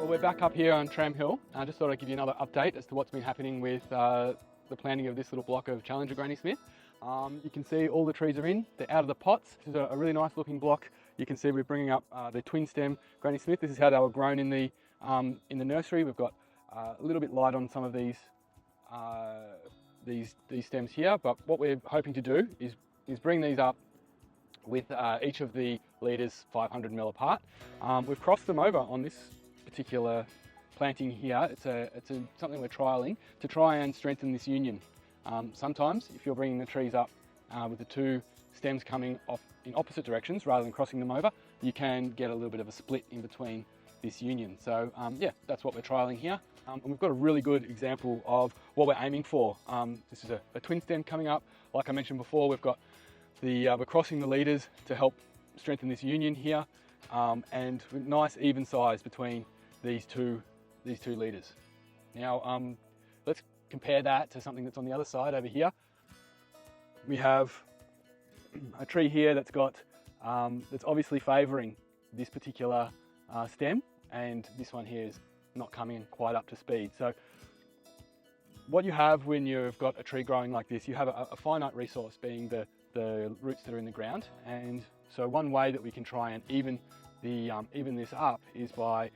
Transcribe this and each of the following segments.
Well, we're back up here on Tram Hill. I just thought I'd give you another update as to what's been happening with the planting of this little block of Challenger Granny Smith. You can see all the trees are in, they're out of the pots. This is a really nice looking block. You can see we're bringing up the twin stem Granny Smith. This is how they were grown in the nursery. We've got a little bit light on some of these stems here, but what we're hoping to do is bring these up with each of the leaders 500 mil apart. We've crossed them over on this particular planting here. It's something we're trialing to try and strengthen this union. Sometimes if you're bringing the trees up with the two stems coming off in opposite directions rather than crossing them over, you can get a little bit of a split in between this union. So yeah, that's what we're trialing here. And we've got a really good example of what we're aiming for. This is a twin stem coming up. Like I mentioned before, we've got we're crossing the leaders to help strengthen this union here, and nice even size between these two leaders. Now let's compare that to something that's on the other side over here. We have a tree here that's got that's obviously favouring this particular stem, and this one here is not coming quite up to speed. So what you have when you've got a tree growing like this, you have a finite resource being the roots that are in the ground. And so one way that we can try and even this up is by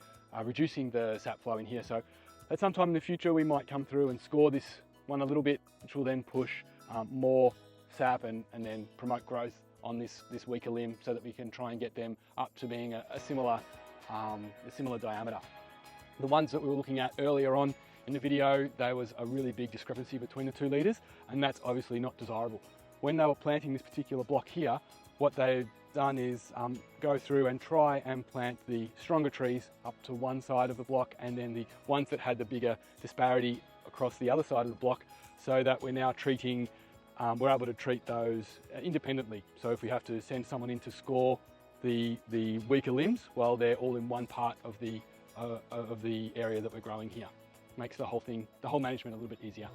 reducing the sap flow in here. So at some time in the future we might come through and score this one a little bit, which will then push more sap and then promote growth on this weaker limb, so that we can try and get them up to being a similar diameter. The ones that we were looking at earlier on in the video, there was a really big discrepancy between the two leaders, and that's obviously not desirable. When they were planting this particular block here, what they've done is go through and try and plant the stronger trees up to one side of the block, and then the ones that had the bigger disparity across the other side of the block, so that we're now treating, we're able to treat those independently. So if we have to send someone in to score the weaker limbs, well, they're all in one part of the area that we're growing here. Makes the whole management a little bit easier.